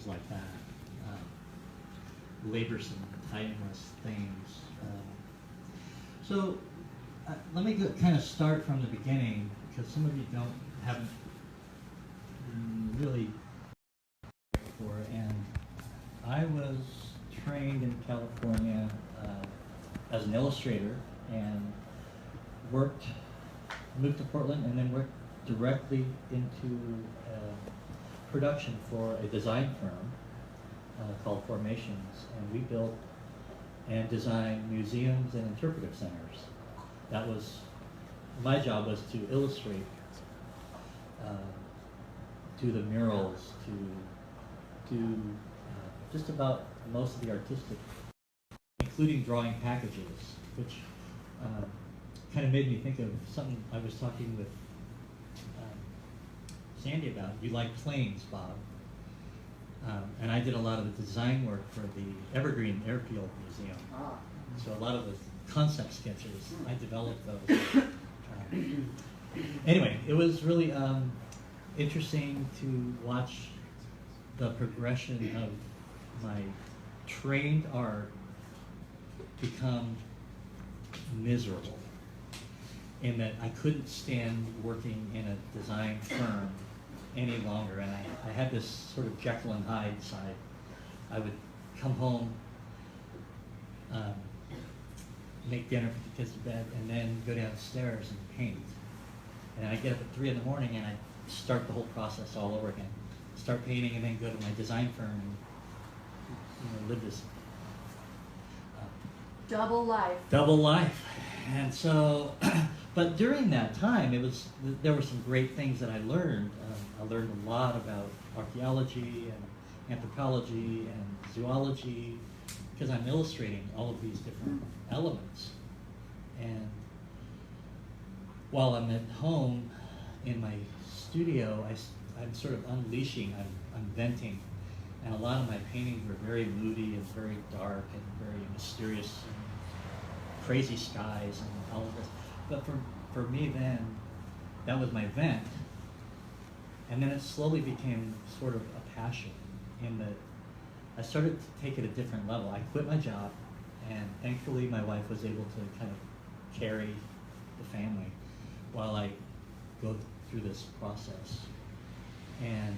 things like that. Laborsome, timeless things. So let me kind of start from the beginning, because some of you haven't really before. And I was trained in California as an illustrator, and moved to Portland, and then worked directly into production for a design firm called Formations, and we built and designed museums and interpretive centers. That was, my job was to illustrate, do the murals, to do just about most of the artistic, including drawing packages, which kind of made me think of something I was talking with Sandy about. You like planes, Bob. And I did a lot of the design work for the Evergreen Airfield Museum. So a lot of the concept sketches, I developed those. Anyway, it was really interesting to watch the progression of my trained art become miserable, in that I couldn't stand working in a design firm any longer, and I had this sort of Jekyll and Hyde side. I would come home, make dinner, put the kids to bed, and then go downstairs and paint. And I'd get up at 3 in the morning and I'd start the whole process all over again. Start painting and then go to my design firm and live this double life. Double life. And so, but during that time, there were some great things that I learned. I learned a lot about archaeology and anthropology and zoology, because I'm illustrating all of these different elements. And while I'm at home in my studio, I'm sort of unleashing, I'm venting. And a lot of my paintings were very moody and very dark and very mysterious and crazy skies and all of this. But for me then, that was my vent. And then it slowly became sort of a passion, in that I started to take it a different level. I quit my job, and thankfully my wife was able to kind of carry the family while I go through this process. And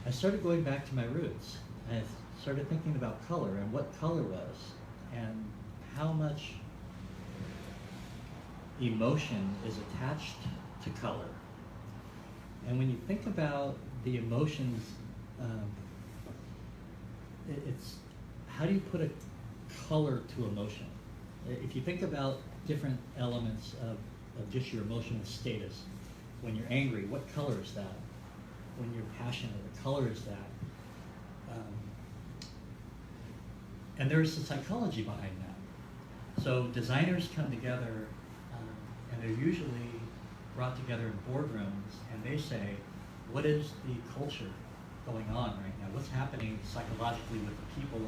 I started going back to my roots. I started thinking about color and what color was, and how much emotion is attached to color. And when you think about the emotions, it's how do you put a color to emotion? If you think about different elements of just your emotional status, when you're angry, what color is that? When you're passionate, what color is that? And there's a psychology behind that. So designers come together, and they're usually brought together in boardrooms, and they say, what is the culture going on right now? What's happening psychologically with the people?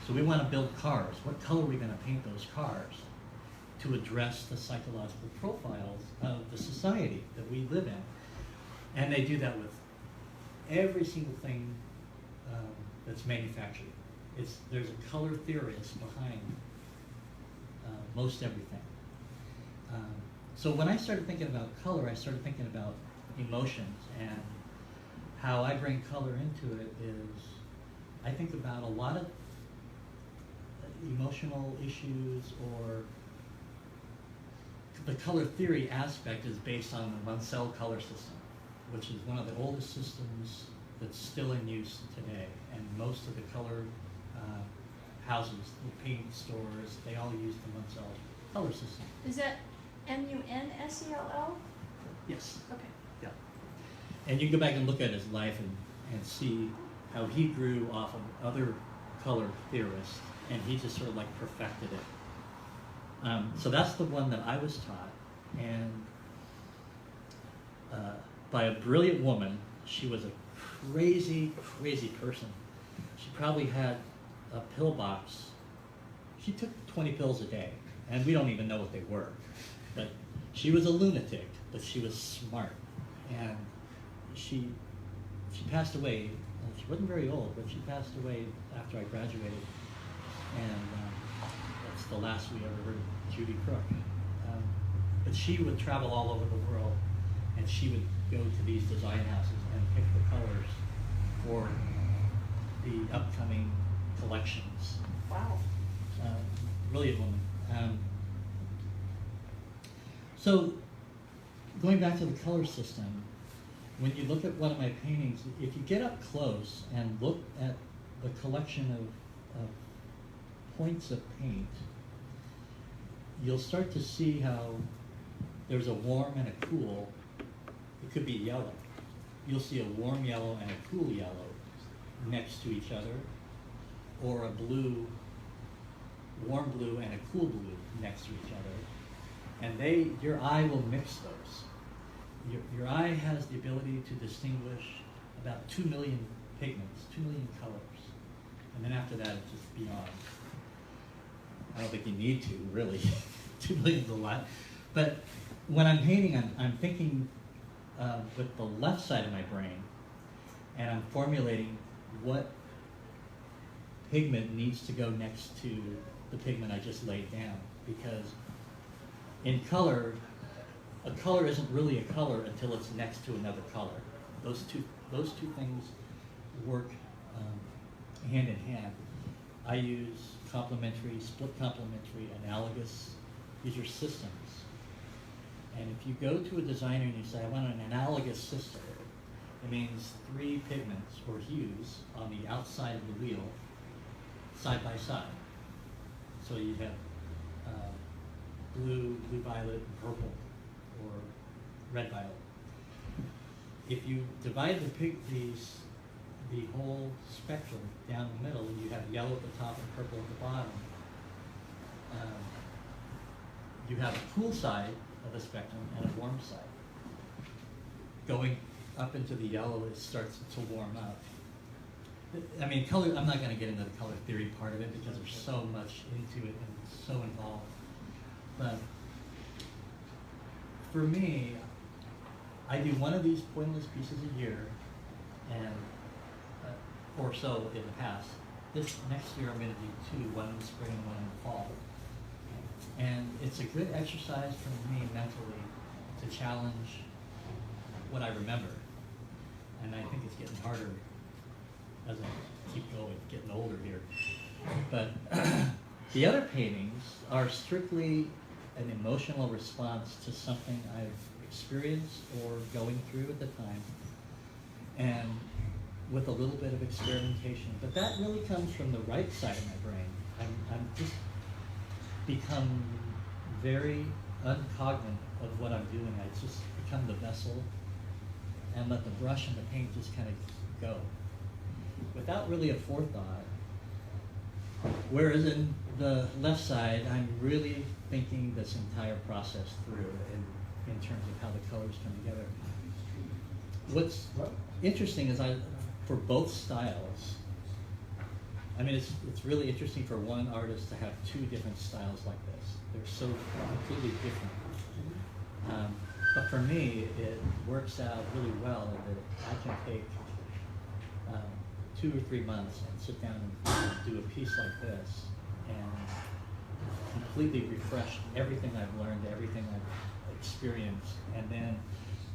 So we want to build cars. What color are we going to paint those cars to address the psychological profiles of the society that we live in? And they do that with every single thing that's manufactured. There's a color theorist behind most everything. So when I started thinking about color, I started thinking about emotions, and how I bring color into it is I think about a lot of emotional issues, or the color theory aspect is based on the Munsell color system, which is one of the oldest systems that's still in use today. And most of the color houses, the paint stores, they all use the Munsell color system. Is that Munsell? Yes. Okay. Yeah. And you can go back and look at his life and see how he grew off of other color theorists, and he just sort of like perfected it. So that's the one that I was taught, and by a brilliant woman. She was a crazy, crazy person. She probably had a pill box. She took 20 pills a day, and we don't even know what they were. But she was a lunatic, but she was smart. And she passed away wasn't very old, but she passed away after I graduated. And that's the last we ever heard of Judy Crook. But she would travel all over the world, and she would go to these design houses and pick the colors for the upcoming collections. Wow. Brilliant woman. So, going back to the color system, when you look at one of my paintings, if you get up close and look at the collection of points of paint, you'll start to see how there's a warm and a cool. It could be yellow. You'll see a warm yellow and a cool yellow next to each other, or a blue, warm blue and a cool blue next to each other. And your eye will mix those. Your eye has the ability to distinguish about 2 million pigments, 2 million colors. And then after that, it's just beyond. I don't think you need to, really. 2 million's a lot. But when I'm painting, I'm thinking with the left side of my brain, and I'm formulating what pigment needs to go next to the pigment I just laid down. Because in color, a color isn't really a color until it's next to another color. Those two things work hand in hand. I use complementary, split complementary, analogous. These are systems. And if you go to a designer and you say, I want an analogous system, it means 3 pigments or hues on the outside of the wheel, side by side. So you have blue, blue-violet, and purple, or red-violet. If you divide the whole spectrum down the middle, you have yellow at the top and purple at the bottom. You have a cool side of the spectrum and a warm side. Going up into the yellow, it starts to warm up. I mean, color, I'm not going to get into the color theory part of it because there's so much into it and it's so involved. But for me, I do one of these pointless pieces a year, and or so in the past. This next year I'm going to do 2, one in the spring and one in the fall. And it's a good exercise for me mentally to challenge what I remember. And I think it's getting harder as I keep going, getting older here. But the other paintings are strictly an emotional response to something I've experienced or going through at the time, and with a little bit of experimentation. But that really comes from the right side of my brain. I'm just become very uncognizant of what I'm doing. I just become the vessel and let the brush and the paint just kind of go without really a forethought. Whereas in the left side, I'm really thinking this entire process through in terms of how the colors come together. What's interesting is for both styles, I mean, it's really interesting for one artist to have 2 different styles like this. They're so completely different. But for me, it works out really well that I can take 2 or 3 months and sit down and do a piece like this and completely refresh everything I've learned, everything I've experienced, and then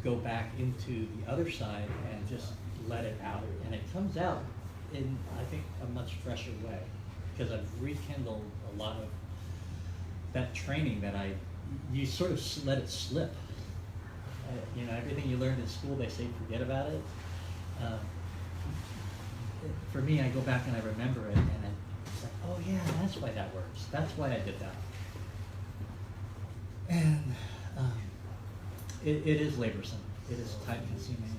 go back into the other side and just let it out. And it comes out in, I think, a much fresher way, because I've rekindled a lot of that training that you sort of let it slip. Everything you learned in school, they say forget about it. For me, I go back and I remember it, and it's like, oh yeah, that's why that works. That's why I did that. And it is laborsome. It is time-consuming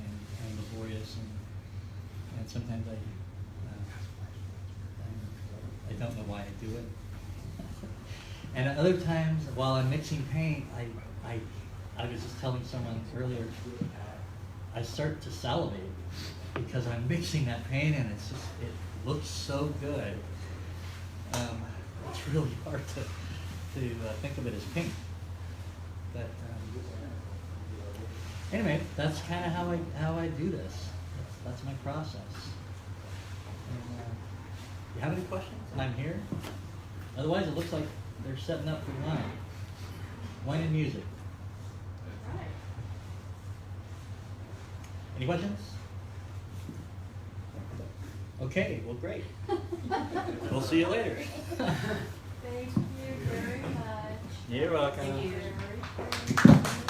and laborious, and sometimes I don't know why I do it. And at other times, while I'm mixing paint, I was just telling someone earlier, I start to salivate because I'm mixing that paint, and it looks so good. It's really hard to think of it as pink. But anyway, that's kind of how I do this. That's my process. You have any questions? I'm here. Otherwise, it looks like they're setting up for wine. Wine and music. Right. Any questions? Okay, well, great. We'll see you later. Thank you very much. You're welcome. Thank you.